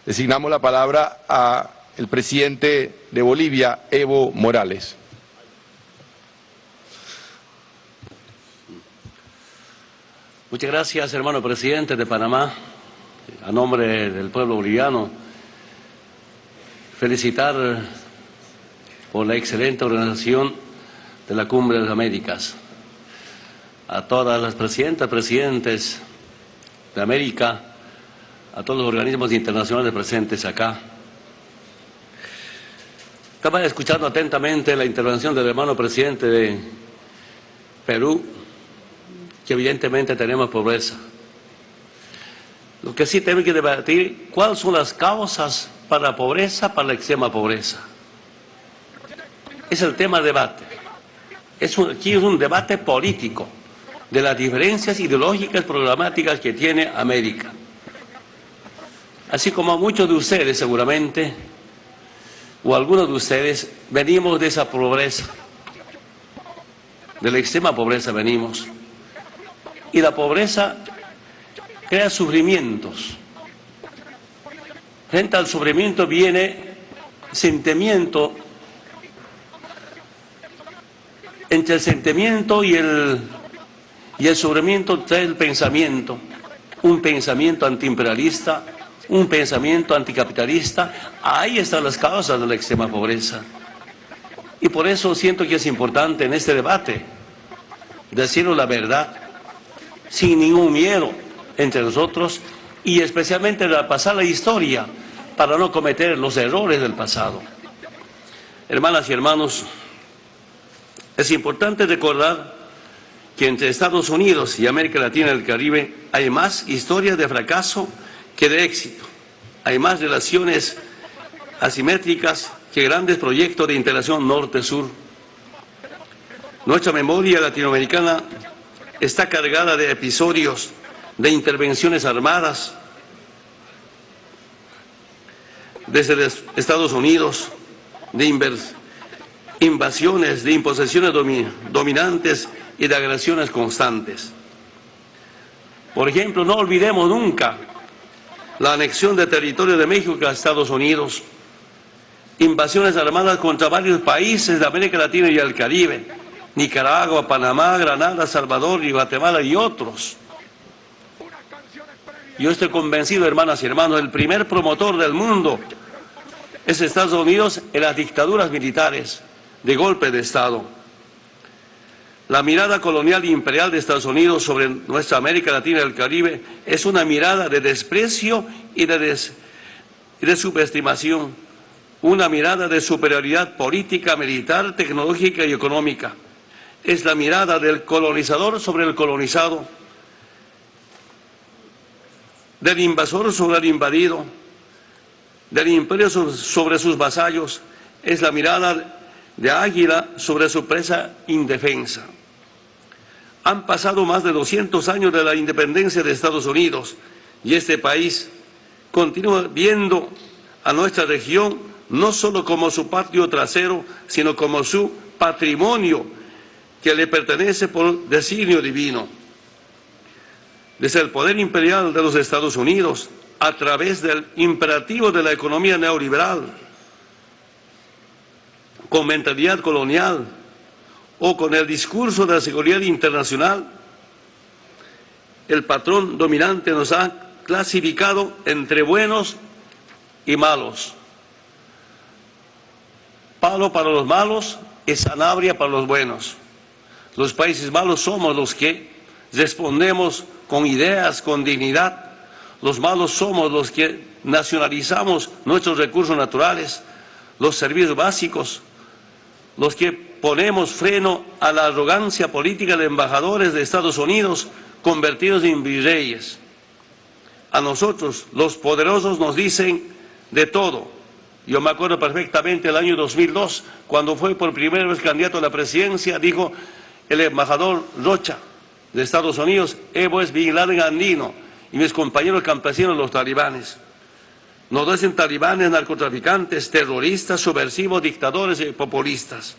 Designamos la palabra al presidente de Bolivia, Evo Morales. Muchas gracias, hermano presidente de Panamá. A nombre del pueblo boliviano, felicitar por la excelente organización de la Cumbre de las Américas. A todas las presidentas, presidentes de América, a todos los organismos internacionales presentes acá. Estaba escuchando atentamente la intervención del hermano presidente de Perú, que evidentemente tenemos pobreza. Lo que sí tenemos que debatir, ¿cuáles son las causas para la pobreza, para la extrema pobreza? Es el tema de debate. Aquí es un debate político de las diferencias ideológicas programáticas que tiene América. Así como muchos de ustedes seguramente, o algunos de ustedes, venimos de esa pobreza, de la extrema pobreza venimos. Y la pobreza crea sufrimientos. Frente al sufrimiento viene sentimiento. Entre el sentimiento y el sufrimiento trae el pensamiento. Un pensamiento antiimperialista, un pensamiento anticapitalista. Ahí están las causas de la extrema pobreza. Y por eso siento que es importante en este debate decirnos la verdad, sin ningún miedo entre nosotros, y especialmente repasar la historia para no cometer los errores del pasado. Hermanas y hermanos, es importante recordar que entre Estados Unidos y América Latina y el Caribe hay más historias de fracaso que de éxito. Hay más relaciones asimétricas que grandes proyectos de integración norte-sur. Nuestra memoria latinoamericana está cargada de episodios de intervenciones armadas desde Estados Unidos, de invasiones, de imposiciones dominantes y de agresiones constantes. Por ejemplo, no olvidemos nunca la anexión de territorio de México a Estados Unidos, invasiones armadas contra varios países de América Latina y el Caribe, Nicaragua, Panamá, Granada, Salvador y Guatemala y otros. Yo estoy convencido, hermanas y hermanos, el primer promotor del mundo es Estados Unidos en las dictaduras militares de golpe de Estado. La mirada colonial e imperial de Estados Unidos sobre nuestra América Latina y el Caribe es una mirada de desprecio y de subestimación, una mirada de superioridad política, militar, tecnológica y económica. Es la mirada del colonizador sobre el colonizado, del invasor sobre el invadido, del imperio sobre sus vasallos. Es la mirada de águila sobre su presa indefensa. Han pasado más de 200 años de la independencia de Estados Unidos y este país continúa viendo a nuestra región no solo como su patio trasero, sino como su patrimonio que le pertenece por designio divino. Desde el poder imperial de los Estados Unidos, a través del imperativo de la economía neoliberal, con mentalidad colonial o con el discurso de la seguridad internacional, el patrón dominante nos ha clasificado entre buenos y malos. Palo para los malos y sanabria para los buenos. Los países malos somos los que respondemos con ideas, con dignidad. Los malos somos los que nacionalizamos nuestros recursos naturales, los servicios básicos, los que ponemos freno a la arrogancia política de embajadores de Estados Unidos convertidos en virreyes. A nosotros, los poderosos, nos dicen de todo. Yo me acuerdo perfectamente el año 2002, cuando fue por primera vez candidato a la presidencia, dijo el embajador Rocha de Estados Unidos: Evo es Bin Laden andino y mis compañeros campesinos los talibanes. Nos dicen talibanes, narcotraficantes, terroristas, subversivos, dictadores y populistas.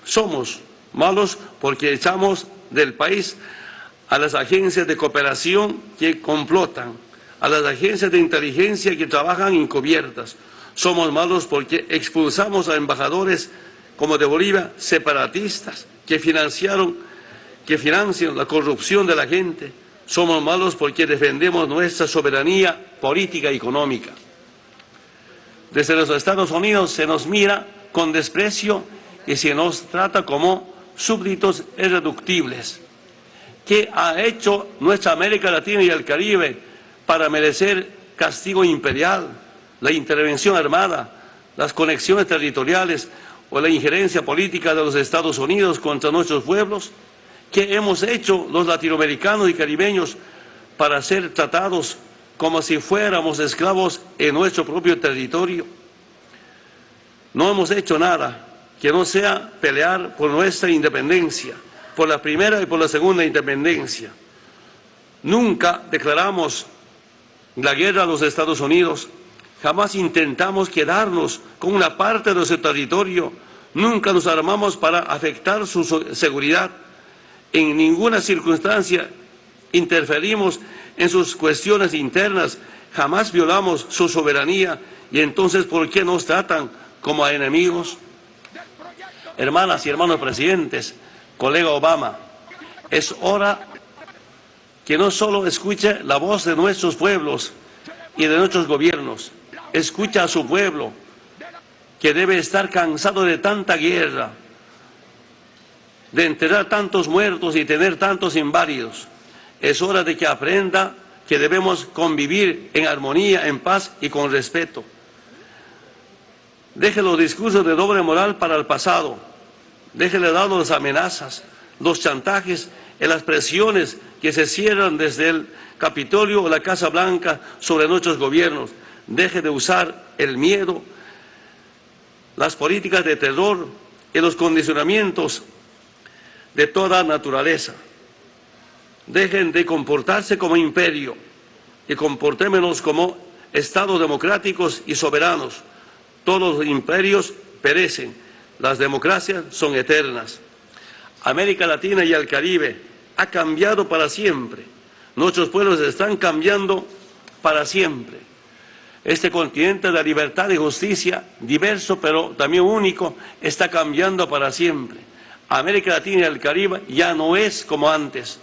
Somos malos porque echamos del país a las agencias de cooperación que complotan, a las agencias de inteligencia que trabajan encubiertas. Somos malos porque expulsamos a embajadores como de Bolivia, separatistas, que financian la corrupción de la gente. Somos malos porque defendemos nuestra soberanía política y económica. Desde los Estados Unidos se nos mira con desprecio y se nos trata como súbditos irreductibles. ¿Qué ha hecho nuestra América Latina y el Caribe para merecer castigo imperial, la intervención armada, las conexiones territoriales o la injerencia política de los Estados Unidos contra nuestros pueblos? ¿Qué hemos hecho los latinoamericanos y caribeños para ser tratados como si fuéramos esclavos en nuestro propio territorio? No hemos hecho nada que no sea pelear por nuestra independencia, por la primera y por la segunda independencia. Nunca declaramos la guerra a los Estados Unidos, jamás intentamos quedarnos con una parte de nuestro territorio, nunca nos armamos para afectar su seguridad, en ninguna circunstancia interferimos en sus cuestiones internas, jamás violamos su soberanía, y entonces ¿por qué nos tratan como a enemigos? Hermanas y hermanos presidentes, colega Obama, es hora que no solo escuche la voz de nuestros pueblos y de nuestros gobiernos, escucha a su pueblo, que debe estar cansado de tanta guerra, de enterrar tantos muertos y tener tantos inválidos. Es hora de que aprenda que debemos convivir en armonía, en paz y con respeto. Deje los discursos de doble moral para el pasado, déjele de lado las amenazas, los chantajes y las presiones que se cierran desde el Capitolio o la Casa Blanca sobre nuestros gobiernos. Deje de usar el miedo, las políticas de terror y los condicionamientos de toda naturaleza. Dejen de comportarse como imperio y comportémonos como estados democráticos y soberanos. Todos los imperios perecen, las democracias son eternas. América Latina y el Caribe ha cambiado para siempre. Nuestros pueblos están cambiando para siempre. Este continente de libertad y justicia, diverso pero también único, está cambiando para siempre. América Latina y el Caribe ya no es como antes.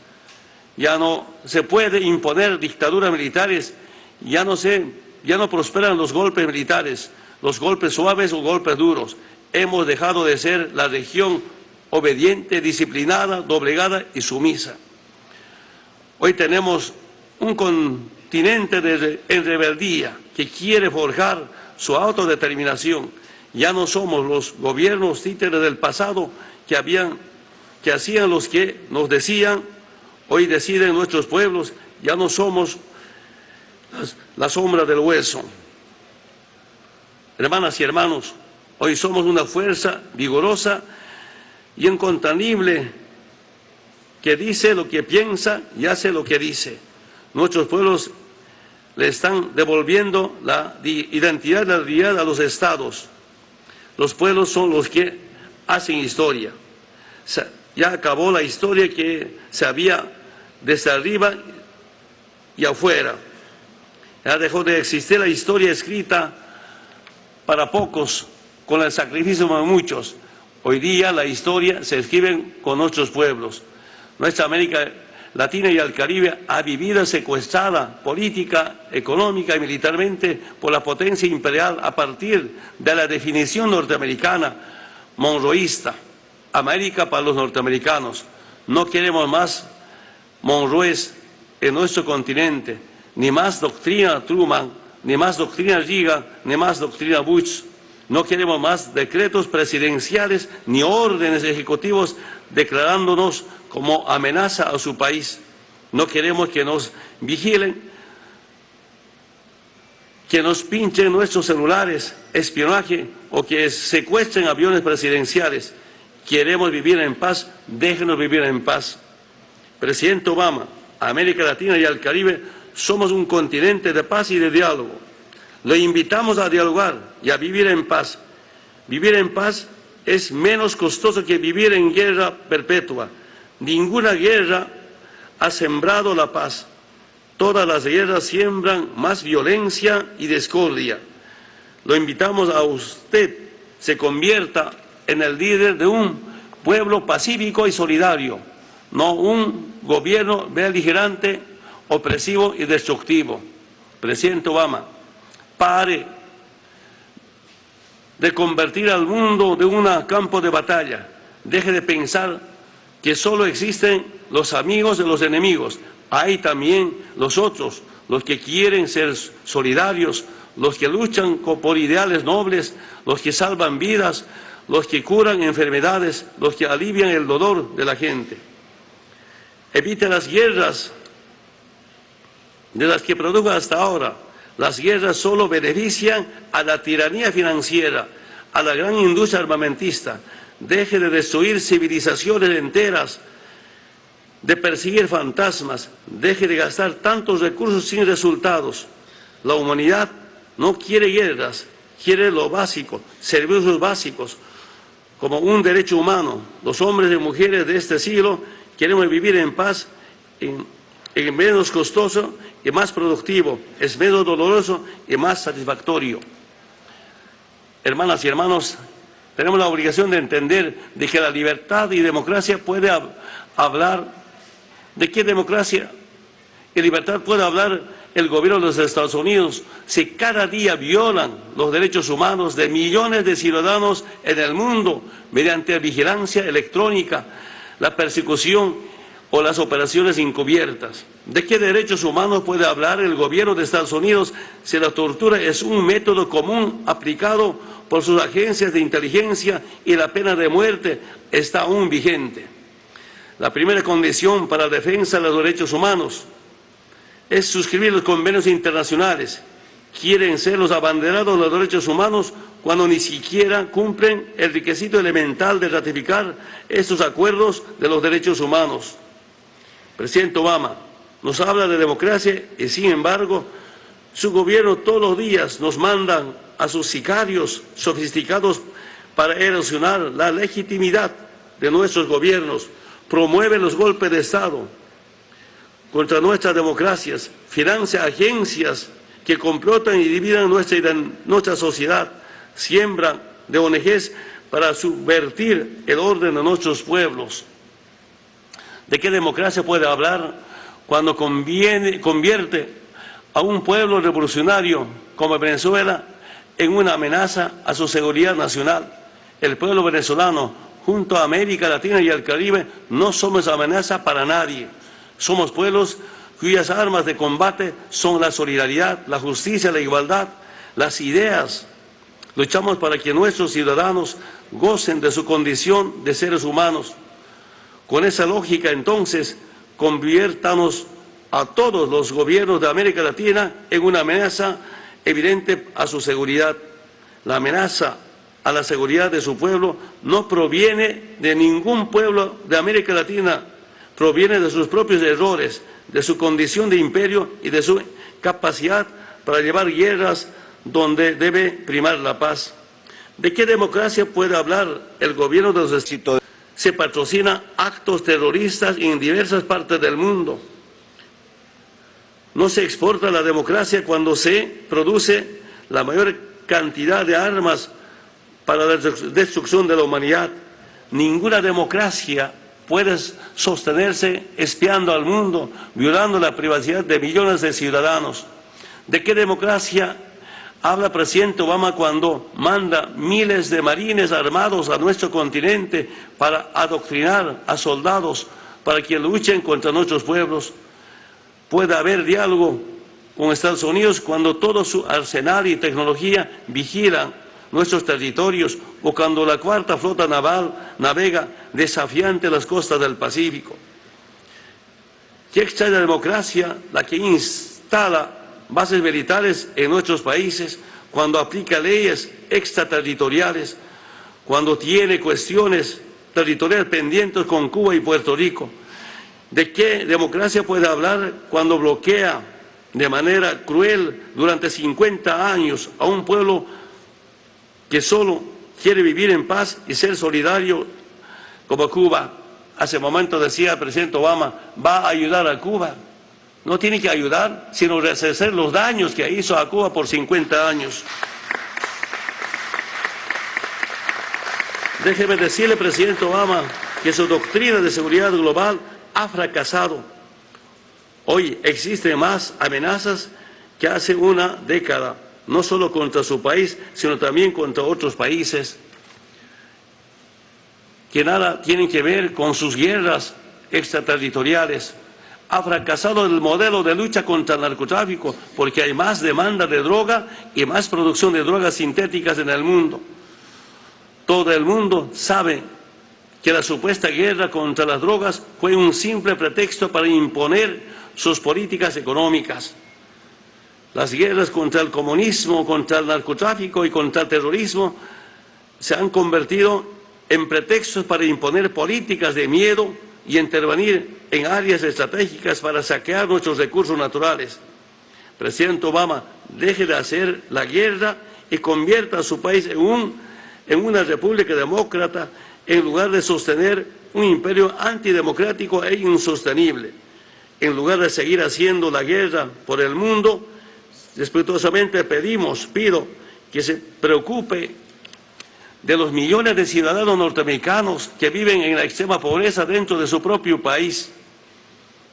Ya no se puede imponer dictaduras militares, ya no prosperan los golpes militares, los golpes suaves o golpes duros. Hemos dejado de ser la región obediente, disciplinada, doblegada y sumisa. Hoy tenemos un continente en rebeldía que quiere forjar su autodeterminación. Ya no somos los gobiernos títeres del pasado que hacían los que nos decían. Hoy deciden nuestros pueblos, ya no somos la sombra del hueso. Hermanas y hermanos, hoy somos una fuerza vigorosa y incontenible que dice lo que piensa y hace lo que dice. Nuestros pueblos le están devolviendo la identidad y la realidad a los estados. Los pueblos son los que hacen historia. Ya acabó la historia que se había desde arriba y afuera. Ya dejó de existir la historia escrita para pocos, con el sacrificio de muchos. Hoy día la historia se escribe con nuestros pueblos. Nuestra América Latina y el Caribe ha vivido secuestrada política, económica y militarmente por la potencia imperial a partir de la definición norteamericana monroísta. América para los norteamericanos. No queremos más Monroes en nuestro continente, ni más doctrina Truman, ni más doctrina Reagan, ni más doctrina Bush. No queremos más decretos presidenciales ni órdenes ejecutivos declarándonos como amenaza a su país. No queremos que nos vigilen, que nos pinchen nuestros celulares, espionaje o que secuestren aviones presidenciales. Queremos vivir en paz, déjenos vivir en paz. Presidente Obama, América Latina y el Caribe somos un continente de paz y de diálogo. Lo invitamos a dialogar y a vivir en paz. Vivir en paz es menos costoso que vivir en guerra perpetua. Ninguna guerra ha sembrado la paz. Todas las guerras siembran más violencia y discordia. Lo invitamos a usted, se convierta en el líder de un pueblo pacífico y solidario, no un gobierno beligerante, opresivo y destructivo. Presidente Obama, pare de convertir al mundo de un campo de batalla. Deje de pensar que solo existen los amigos de los enemigos. Hay también los otros, los que quieren ser solidarios, los que luchan por ideales nobles, los que salvan vidas, los que curan enfermedades, los que alivian el dolor de la gente. Evite las guerras de las que produjo hasta ahora. Las guerras solo benefician a la tiranía financiera, a la gran industria armamentista. Deje de destruir civilizaciones enteras, de perseguir fantasmas. Deje de gastar tantos recursos sin resultados. La humanidad no quiere guerras, quiere lo básico, servicios básicos, como un derecho humano. Los hombres y mujeres de este siglo queremos vivir en paz, en menos costoso y más productivo, es menos doloroso y más satisfactorio. Hermanas y hermanos, tenemos la obligación de entender de que la libertad y democracia puede hablar. ¿De qué democracia y libertad puede hablar el gobierno de los Estados Unidos si cada día violan los derechos humanos de millones de ciudadanos en el mundo mediante vigilancia electrónica, la persecución o las operaciones encubiertas? ¿De qué derechos humanos puede hablar el gobierno de Estados Unidos si la tortura es un método común aplicado por sus agencias de inteligencia y la pena de muerte está aún vigente? La primera condición para la defensa de los derechos humanos es suscribir los convenios internacionales. Quieren ser los abanderados de los derechos humanos cuando ni siquiera cumplen el requisito elemental de ratificar estos acuerdos de los derechos humanos. Presidente Obama nos habla de democracia y, sin embargo, su gobierno todos los días nos mandan a sus sicarios sofisticados para erosionar la legitimidad de nuestros gobiernos. Promueve los golpes de Estado contra nuestras democracias, financia agencias que complotan y dividen nuestra sociedad, siembra de ONGs para subvertir el orden de nuestros pueblos. ¿De qué democracia puede hablar cuando convierte a un pueblo revolucionario como Venezuela en una amenaza a su seguridad nacional? El pueblo venezolano, junto a América Latina y al Caribe, no somos amenaza para nadie. Somos pueblos cuyas armas de combate son la solidaridad, la justicia, la igualdad, las ideas. Luchamos para que nuestros ciudadanos gocen de su condición de seres humanos. Con esa lógica, entonces, conviértanos a todos los gobiernos de América Latina en una amenaza evidente a su seguridad. La amenaza a la seguridad de su pueblo no proviene de ningún pueblo de América Latina, proviene de sus propios errores, de su condición de imperio y de su capacidad para llevar guerras donde debe primar la paz. ¿De qué democracia puede hablar el gobierno de los Estados Unidos? Se patrocinan actos terroristas en diversas partes del mundo. No se exporta la democracia cuando se produce la mayor cantidad de armas para la destrucción de la humanidad. Ninguna democracia puede sostenerse espiando al mundo, violando la privacidad de millones de ciudadanos. ¿De qué democracia habla presidente Obama cuando manda miles de marines armados a nuestro continente para adoctrinar a soldados para que luchen contra nuestros pueblos? Puede haber diálogo con Estados Unidos cuando todo su arsenal y tecnología vigilan nuestros territorios o cuando la cuarta flota naval navega desafiante las costas del Pacífico. ¿Qué extraña democracia la que instala bases militares en nuestros países, cuando aplica leyes extraterritoriales, cuando tiene cuestiones territoriales pendientes con Cuba y Puerto Rico? ¿De qué democracia puede hablar cuando bloquea de manera cruel durante 50 años a un pueblo que solo quiere vivir en paz y ser solidario como Cuba? Hace momento decía el presidente Obama, va a ayudar a Cuba. no tiene que ayudar, sino resarcir los daños que hizo a Cuba por 50 años. Déjeme decirle, presidente Obama, que su doctrina de seguridad global ha fracasado. Hoy existen más amenazas que hace una década, no solo contra su país, sino también contra otros países que nada tienen que ver con sus guerras extraterritoriales. Ha fracasado el modelo de lucha contra el narcotráfico porque hay más demanda de droga y más producción de drogas sintéticas en el mundo. Todo el mundo sabe que la supuesta guerra contra las drogas fue un simple pretexto para imponer sus políticas económicas. Las guerras contra el comunismo, contra el narcotráfico y contra el terrorismo se han convertido en pretextos para imponer políticas de miedo y intervenir en áreas estratégicas para saquear nuestros recursos naturales. Presidente Obama, deje de hacer la guerra y convierta a su país en una república demócrata en lugar de sostener un imperio antidemocrático e insostenible. En lugar de seguir haciendo la guerra por el mundo, respetuosamente pido que se preocupe de los millones de ciudadanos norteamericanos que viven en la extrema pobreza dentro de su propio país,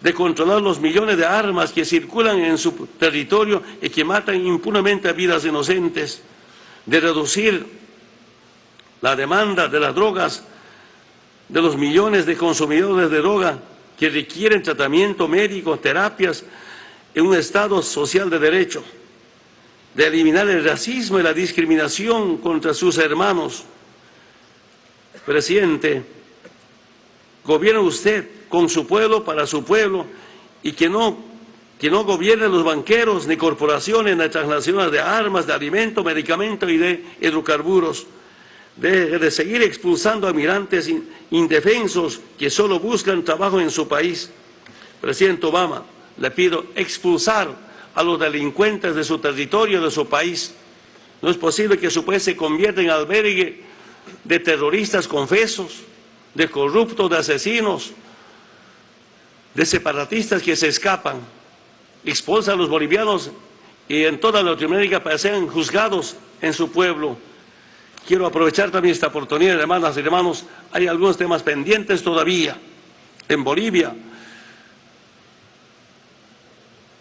de controlar los millones de armas que circulan en su territorio y que matan impunemente a vidas inocentes, de reducir la demanda de las drogas, de los millones de consumidores de droga que requieren tratamiento médico, terapias en un Estado social de derecho, de eliminar el racismo y la discriminación contra sus hermanos. Presidente, gobierne usted con su pueblo, para su pueblo, y que no gobiernen los banqueros ni corporaciones ni transnacionales de armas, de alimentos, medicamentos y de hidrocarburos. De seguir expulsando a migrantes indefensos que solo buscan trabajo en su país. Presidente Obama, le pido expulsar a los delincuentes de su territorio, de su país. No es posible que su país se convierta en albergue de terroristas confesos, de corruptos, de asesinos, de separatistas que se escapan. Expulsa a los bolivianos y en toda Latinoamérica para ser juzgados en su pueblo. Quiero aprovechar también esta oportunidad, hermanas y hermanos, hay algunos temas pendientes todavía en Bolivia.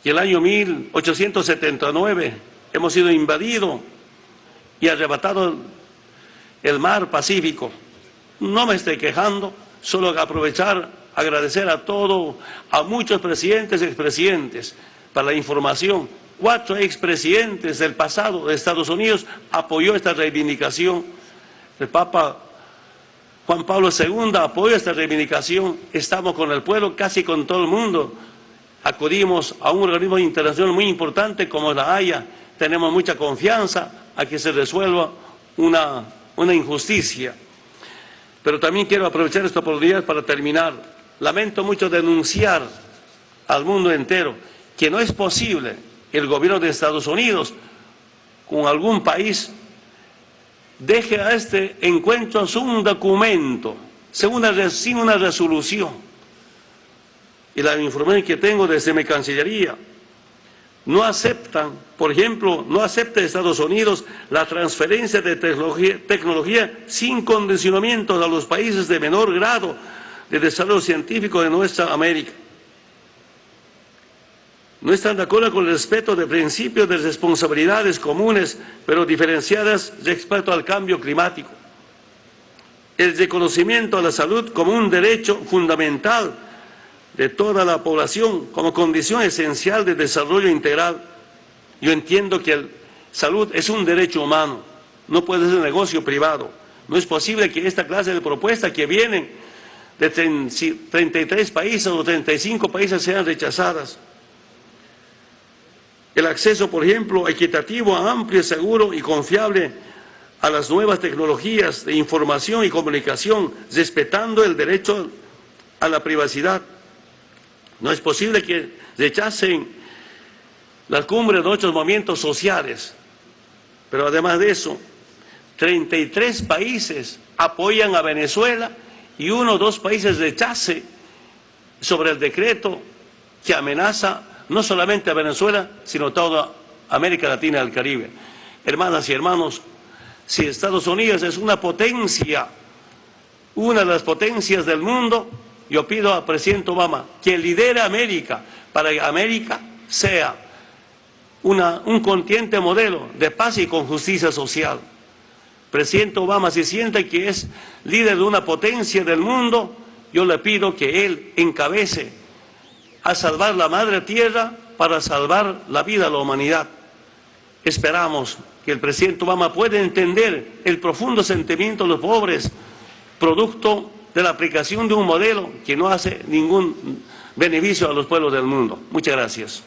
Y el año 1879 hemos sido invadidos y arrebatado el mar Pacífico. No me estoy quejando, solo agradecer a muchos presidentes y expresidentes para la información. 4 expresidentes del pasado de Estados Unidos apoyó esta reivindicación. El Papa Juan Pablo II apoyó esta reivindicación. Estamos con el pueblo, casi con todo el mundo. Acudimos a un organismo internacional muy importante como la Haya. Tenemos mucha confianza a que se resuelva una injusticia. Pero también quiero aprovechar esta oportunidad para terminar. Lamento mucho denunciar al mundo entero que no es posible el gobierno de Estados Unidos con algún país deje a este encuentro sin un documento, sin una resolución. Y la información que tengo desde mi Cancillería, no aceptan, por ejemplo, no acepta Estados Unidos la transferencia de tecnología sin condicionamientos a los países de menor grado de desarrollo científico de nuestra América. No están de acuerdo con el respeto de principios de responsabilidades comunes, pero diferenciadas respecto al cambio climático. El reconocimiento a la salud como un derecho fundamental de toda la población, como condición esencial de desarrollo integral. Yo entiendo que la salud es un derecho humano, no puede ser un negocio privado. No es posible que esta clase de propuestas que vienen de 33 países o 35 países sean rechazadas. El acceso, por ejemplo, equitativo, amplio, seguro y confiable a las nuevas tecnologías de información y comunicación, respetando el derecho a la privacidad. No es posible que rechacen la cumbre de nuestros movimientos sociales, pero además de eso, 33 países apoyan a Venezuela y 1 o 2 países rechacen sobre el decreto que amenaza no solamente a Venezuela, sino toda América Latina y el Caribe. Hermanas y hermanos, si Estados Unidos es una potencia, una de las potencias del mundo, yo pido al presidente Obama que lidere a América para que América sea un continente modelo de paz y con justicia social. Presidente Obama, si siente que es líder de una potencia del mundo, yo le pido que él encabece a salvar la madre tierra para salvar la vida de la humanidad. Esperamos que el presidente Obama pueda entender el profundo sentimiento de los pobres, producto de la aplicación de un modelo que no hace ningún beneficio a los pueblos del mundo. Muchas gracias.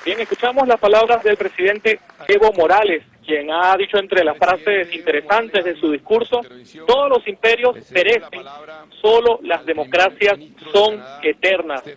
Bien, escuchamos las palabras del presidente Evo Morales, quien ha dicho entre las frases interesantes de su discurso: todos los imperios perecen, solo las democracias son eternas.